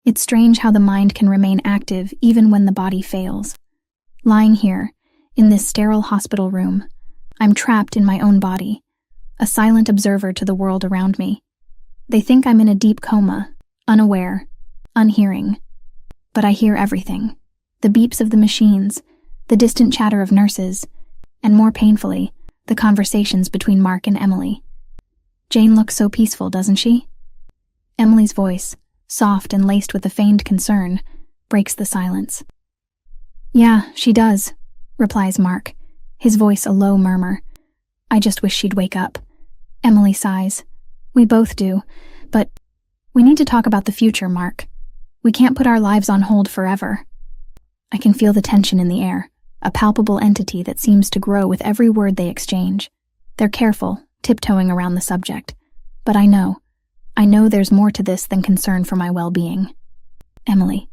It's strange how the mind can remain active even when the body fails. Lying here, in this sterile hospital room, I'm trapped in my own body, a silent observer to the world around me. They think I'm in a deep coma, unaware, unhearing. But I hear everything. The beeps of the machines, the distant chatter of nurses, and more painfully, the conversations between Mark and Emily. Jane looks so peaceful, doesn't she? Emily's voice, soft and laced with a feigned concern, breaks the silence. Yeah, she does, replies Mark, his voice a low murmur. I just wish she'd wake up. Emily sighs. We both do, but we need to talk about the future, Mark. We can't put our lives on hold forever. I can feel the tension in the air, a palpable entity that seems to grow with every word they exchange. They're careful, tiptoeing around the subject. But I know there's more to this than concern for my well-being. Emily,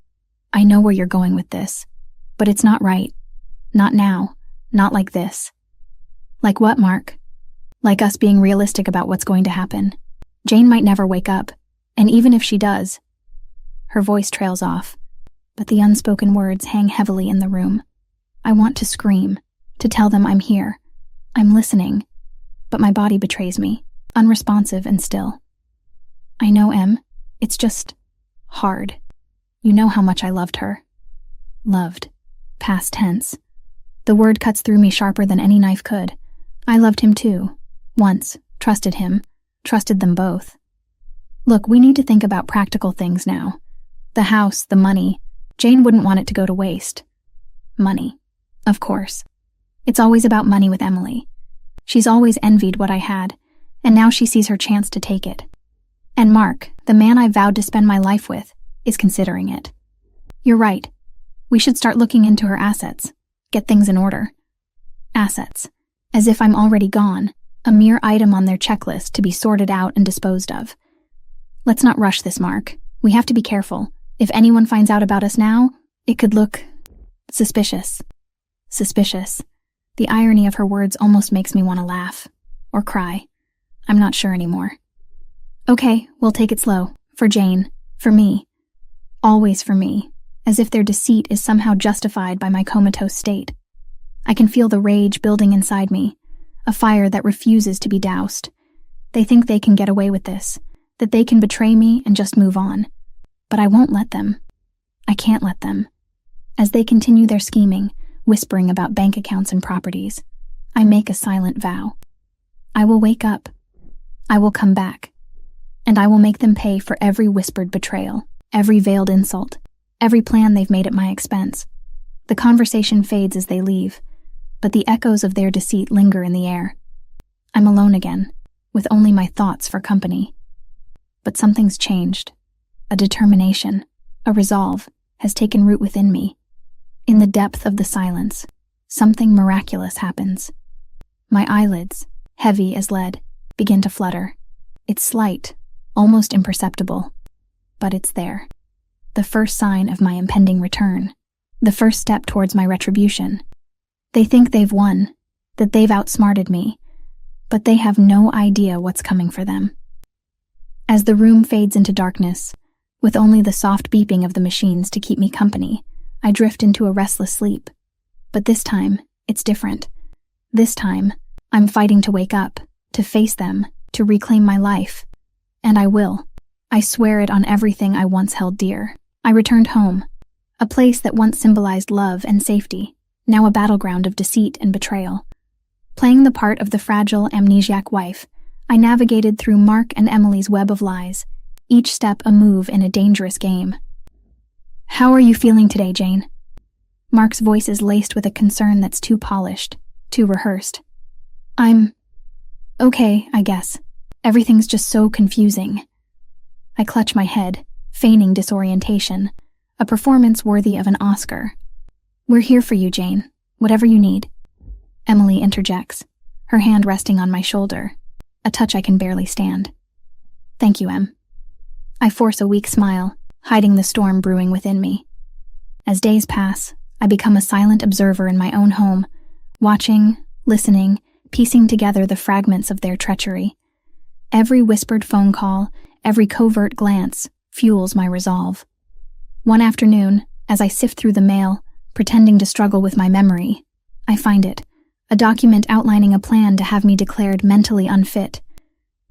I know where you're going with this, but it's not right. Not now. Not like this. Like what, Mark? Like us being realistic about what's going to happen. Jane might never wake up, and even if she does... Her voice trails off, but the unspoken words hang heavily in the room. I want to scream, to tell them I'm here. I'm listening, but my body betrays me, unresponsive and still. I know, Em, it's just hard. You know how much I loved her. Loved. Past tense. The word cuts through me sharper than any knife could. I loved him too. Once. Trusted him. Trusted them both. Look, we need to think about practical things now. The house, the money. Jane wouldn't want it to go to waste. Money. Of course. It's always about money with Emily. She's always envied what I had, and now she sees her chance to take it. And Mark, the man I vowed to spend my life with, is considering it. You're right. We should start looking into her assets. Get things in order. Assets. As if I'm already gone, a mere item on their checklist to be sorted out and disposed of. Let's not rush this, Mark. We have to be careful. If anyone finds out about us now, it could look... suspicious. Suspicious. The irony of her words almost makes me want to laugh. Or cry. I'm not sure anymore. Okay, we'll take it slow. For Jane. For me. Always for me. As if their deceit is somehow justified by my comatose state. I can feel the rage building inside me. A fire that refuses to be doused. They think they can get away with this. That they can betray me and just move on. But I won't let them. I can't let them. As they continue their scheming, whispering about bank accounts and properties, I make a silent vow. I will wake up. I will come back. And I will make them pay for every whispered betrayal, every veiled insult, every plan they've made at my expense. The conversation fades as they leave, but the echoes of their deceit linger in the air. I'm alone again, with only my thoughts for company. But something's changed. A determination, a resolve, has taken root within me. In the depth of the silence, something miraculous happens. My eyelids, heavy as lead, begin to flutter. It's slight, almost imperceptible, but it's there. The first sign of my impending return. The first step towards my retribution. They think they've won, that they've outsmarted me, but they have no idea what's coming for them. As the room fades into darkness, with only the soft beeping of the machines to keep me company, I drift into a restless sleep. But this time, it's different. This time, I'm fighting to wake up, to face them, to reclaim my life. And I will. I swear it on everything I once held dear. I returned home, a place that once symbolized love and safety, now a battleground of deceit and betrayal. Playing the part of the fragile, amnesiac wife, I navigated through Mark and Emily's web of lies, each step a move in a dangerous game. How are you feeling today, Jane? Mark's voice is laced with a concern that's too polished, too rehearsed. I'm okay, I guess. Everything's just so confusing. I clutch my head, feigning disorientation, a performance worthy of an Oscar. We're here for you, Jane, whatever you need. Emily interjects, her hand resting on my shoulder, a touch I can barely stand. Thank you, Em. I force a weak smile, hiding the storm brewing within me. As days pass, I become a silent observer in my own home, watching, listening, piecing together the fragments of their treachery. Every whispered phone call, every covert glance, fuels my resolve. One afternoon, as I sift through the mail, pretending to struggle with my memory, I find it, a document outlining a plan to have me declared mentally unfit.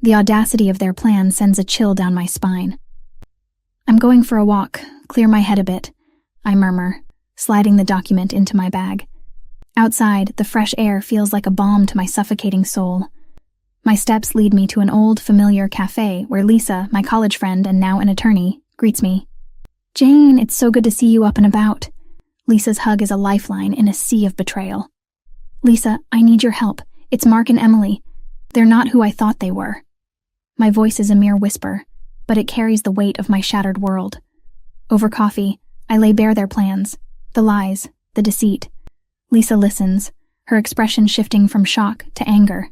The audacity of their plan sends a chill down my spine. "I'm going for a walk, clear my head a bit," I murmur, sliding the document into my bag. Outside, the fresh air feels like a balm to my suffocating soul. My steps lead me to an old, familiar cafe where Lisa, my college friend and now an attorney, greets me. "Jane, it's so good to see you up and about." Lisa's hug is a lifeline in a sea of betrayal. "Lisa, I need your help. It's Mark and Emily. They're not who I thought they were." My voice is a mere whisper, but it carries the weight of my shattered world. Over coffee, I lay bare their plans, the lies, the deceit. Lisa listens, her expression shifting from shock to anger.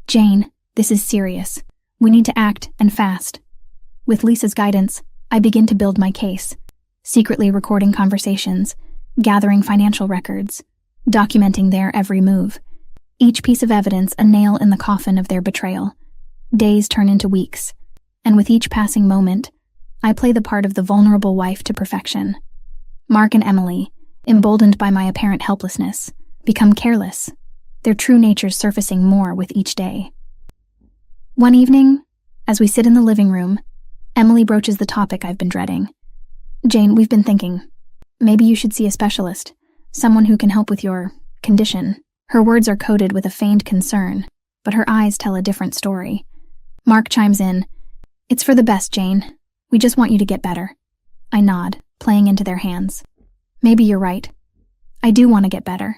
Jane, this is serious. We need to act, and fast." With Lisa's guidance, I begin to build my case, secretly recording conversations, gathering financial records, documenting their every move. Each piece of evidence a nail in the coffin of their betrayal. Days turn into weeks, and with each passing moment, I play the part of the vulnerable wife to perfection. Mark and Emily, emboldened by my apparent helplessness, become careless, their true natures surfacing more with each day. One evening, as we sit in the living room, Emily broaches the topic I've been dreading. "Jane, we've been thinking. Maybe you should see a specialist, someone who can help with your condition." Her words are coded with a feigned concern, but her eyes tell a different story. Mark chimes in. "It's for the best, Jane. We just want you to get better." I nod, playing into their hands. Maybe you're right. I do want to get better.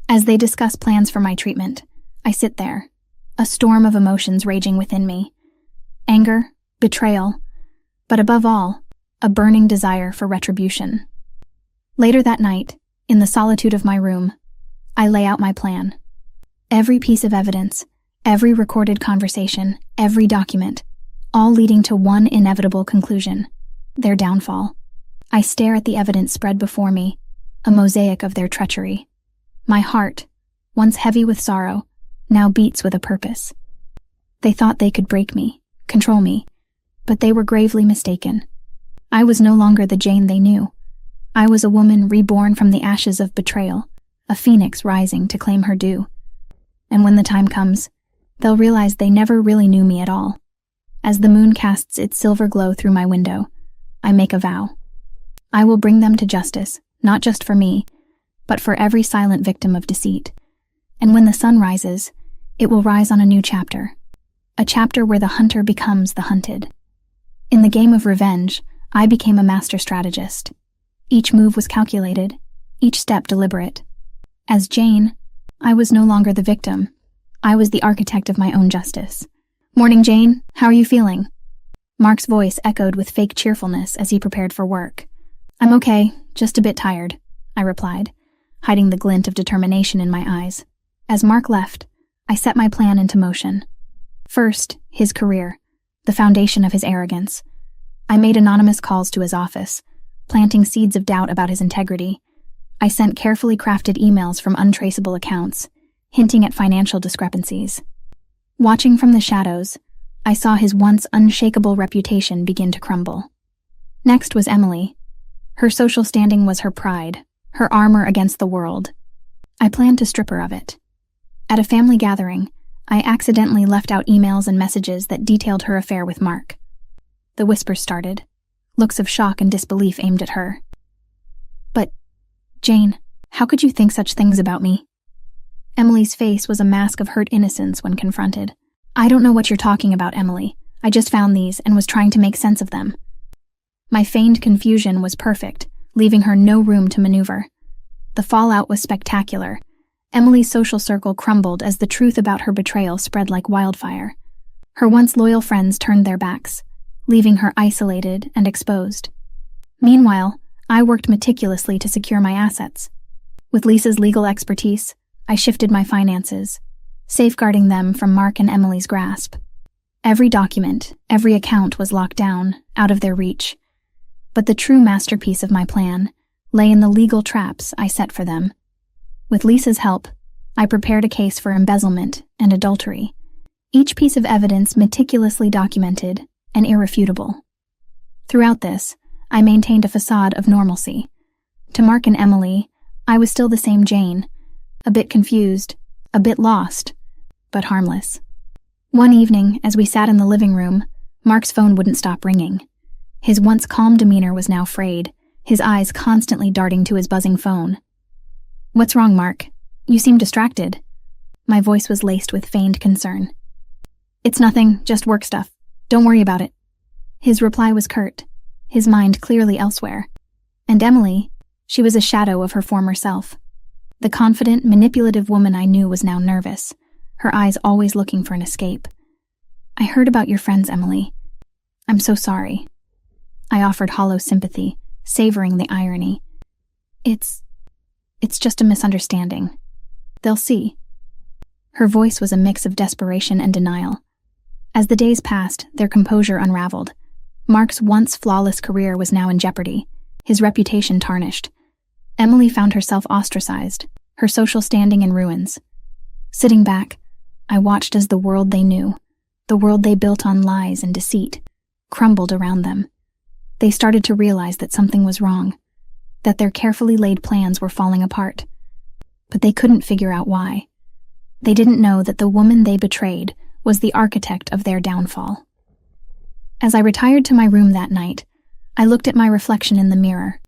As they discuss plans for my treatment, I sit there, a storm of emotions raging within me. Anger, betrayal, but above all, a burning desire for retribution. Later that night, in the solitude of my room, I lay out my plan. Every piece of evidence, every recorded conversation, every document, all leading to one inevitable conclusion: their downfall. I stare at the evidence spread before me, a mosaic of their treachery. My heart, once heavy with sorrow, now beats with a purpose. They thought they could break me, control me, but they were gravely mistaken. I was no longer the Jane they knew. I was a woman reborn from the ashes of betrayal, a phoenix rising to claim her due. And when the time comes, they'll realize they never really knew me at all. As the moon casts its silver glow through my window, I make a vow. I will bring them to justice, not just for me, but for every silent victim of deceit. And when the sun rises, it will rise on a new chapter, a chapter where the hunter becomes the hunted. In the game of revenge, I became a master strategist. Each move was calculated, each step deliberate. As Jane, I was no longer the victim. I was the architect of my own justice. "Morning, Jane. How are you feeling?" Mark's voice echoed with fake cheerfulness as he prepared for work. "I'm okay, just a bit tired," I replied, hiding the glint of determination in my eyes. As Mark left, I set my plan into motion. First, his career, the foundation of his arrogance. I made anonymous calls to his office, planting seeds of doubt about his integrity. I sent carefully crafted emails from untraceable accounts, hinting at financial discrepancies. Watching from the shadows, I saw his once unshakable reputation begin to crumble. Next was Emily. Her social standing was her pride, her armor against the world. I planned to strip her of it. At a family gathering, I accidentally left out emails and messages that detailed her affair with Mark. The whispers started, looks of shock and disbelief aimed at her. "But, Jane, how could you think such things about me?" Emily's face was a mask of hurt innocence when confronted. "I don't know what you're talking about, Emily. I just found these and was trying to make sense of them." My feigned confusion was perfect, leaving her no room to maneuver. The fallout was spectacular. Emily's social circle crumbled as the truth about her betrayal spread like wildfire. Her once loyal friends turned their backs, leaving her isolated and exposed. Meanwhile, I worked meticulously to secure my assets. With Lisa's legal expertise, I shifted my finances, safeguarding them from Mark and Emily's grasp. Every document, every account was locked down, out of their reach. But the true masterpiece of my plan lay in the legal traps I set for them. With Lisa's help, I prepared a case for embezzlement and adultery, each piece of evidence meticulously documented and irrefutable. Throughout this, I maintained a facade of normalcy. To Mark and Emily, I was still the same Jane, a bit confused, a bit lost, but harmless. One evening, as we sat in the living room, Mark's phone wouldn't stop ringing. His once calm demeanor was now frayed, his eyes constantly darting to his buzzing phone. "What's wrong, Mark? You seem distracted." My voice was laced with feigned concern. "It's nothing, just work stuff. Don't worry about it." His reply was curt, his mind clearly elsewhere. And Emily, she was a shadow of her former self. The confident, manipulative woman I knew was now nervous, her eyes always looking for an escape. "I heard about your friends, Emily. I'm so sorry." I offered hollow sympathy, savoring the irony. It's just a misunderstanding. They'll see." Her voice was a mix of desperation and denial. As the days passed, their composure unraveled. Mark's once flawless career was now in jeopardy, his reputation tarnished. Emily found herself ostracized, her social standing in ruins. Sitting back, I watched as the world they knew, the world they built on lies and deceit, crumbled around them. They started to realize that something was wrong, that their carefully laid plans were falling apart. But they couldn't figure out why. They didn't know that the woman they betrayed was the architect of their downfall. As I retired to my room that night, I looked at my reflection in the mirror.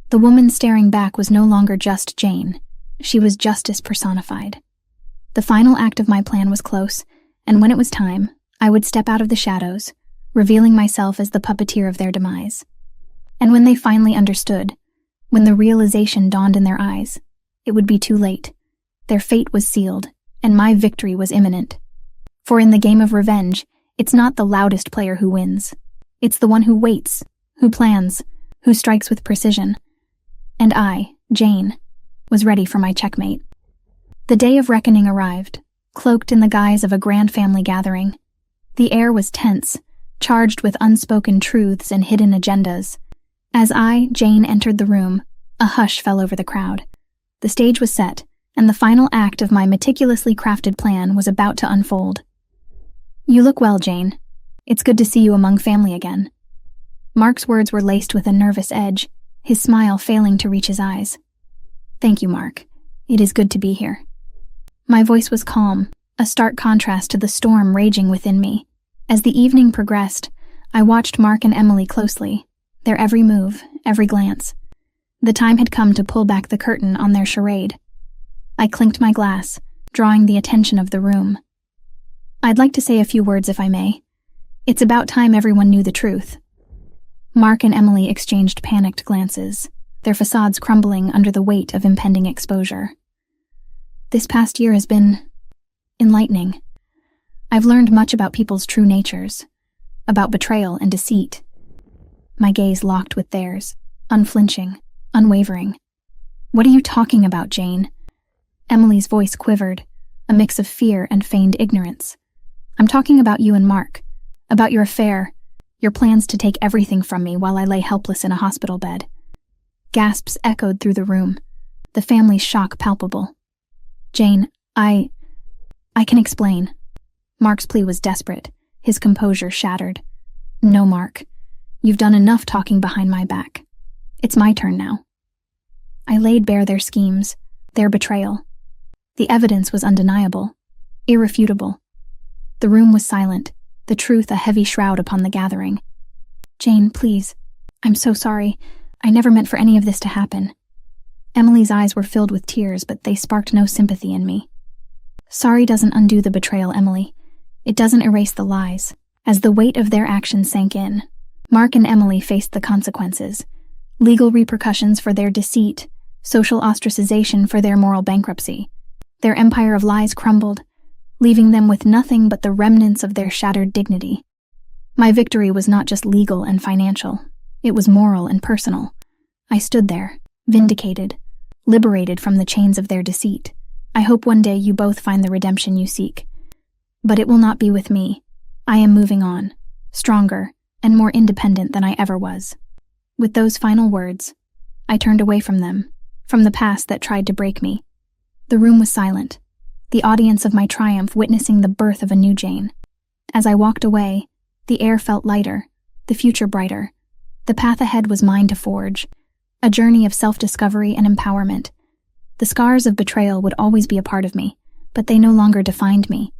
The woman staring back was no longer just Jane. She was justice personified. The final act of my plan was close, and when it was time, I would step out of the shadows, revealing myself as the puppeteer of their demise. And when they finally understood, when the realization dawned in their eyes, it would be too late. Their fate was sealed, and my victory was imminent. For in the game of revenge, it's not the loudest player who wins. It's the one who waits, who plans, who strikes with precision. And I, Jane, was ready for my checkmate. The day of reckoning arrived, cloaked in the guise of a grand family gathering. The air was tense, charged with unspoken truths and hidden agendas. As I, Jane, entered the room, a hush fell over the crowd. The stage was set, and the final act of my meticulously crafted plan was about to unfold. "You look well, Jane. It's good to see you among family again." Mark's words were laced with a nervous edge, his smile failing to reach his eyes. "Thank you, Mark. It is good to be here." My voice was calm, a stark contrast to the storm raging within me. As the evening progressed, I watched Mark and Emily closely, their every move, every glance. The time had come to pull back the curtain on their charade. I clinked my glass, drawing the attention of the room. "I'd like to say a few words if I may. It's about time everyone knew the truth." Mark and Emily exchanged panicked glances, their facades crumbling under the weight of impending exposure. "This past year has been enlightening. I've learned much about people's true natures, about betrayal and deceit." My gaze locked with theirs, unflinching, unwavering. "What are you talking about, Jane?" Emily's voice quivered, a mix of fear and feigned ignorance. "I'm talking about you and Mark, about your affair, your plans to take everything from me while I lay helpless in a hospital bed." Gasps echoed through the room, the family's shock palpable. "Jane, I can explain." Mark's plea was desperate, his composure shattered. "No, Mark. You've done enough talking behind my back. It's my turn now." I laid bare their schemes, their betrayal. The evidence was undeniable, irrefutable. The room was silent, the truth a heavy shroud upon the gathering. "Jane, please. I'm so sorry. I never meant for any of this to happen." Emily's eyes were filled with tears, but they sparked no sympathy in me. "Sorry doesn't undo the betrayal, Emily. It doesn't erase the lies." As the weight of their actions sank in, Mark and Emily faced the consequences. Legal repercussions for their deceit, social ostracization for their moral bankruptcy. Their empire of lies crumbled, leaving them with nothing but the remnants of their shattered dignity. My victory was not just legal and financial, it was moral and personal. I stood there, vindicated, liberated from the chains of their deceit. I hope one day you both find the redemption you seek. But it will not be with me. I am moving on, stronger and more independent than I ever was. With those final words, I turned away from them, from the past that tried to break me. The room was silent, the audience of my triumph witnessing the birth of a new Jane. As I walked away, the air felt lighter, the future brighter, The path ahead was mine to forge, a journey of self-discovery and empowerment. The scars of betrayal would always be a part of me, but they no longer defined me.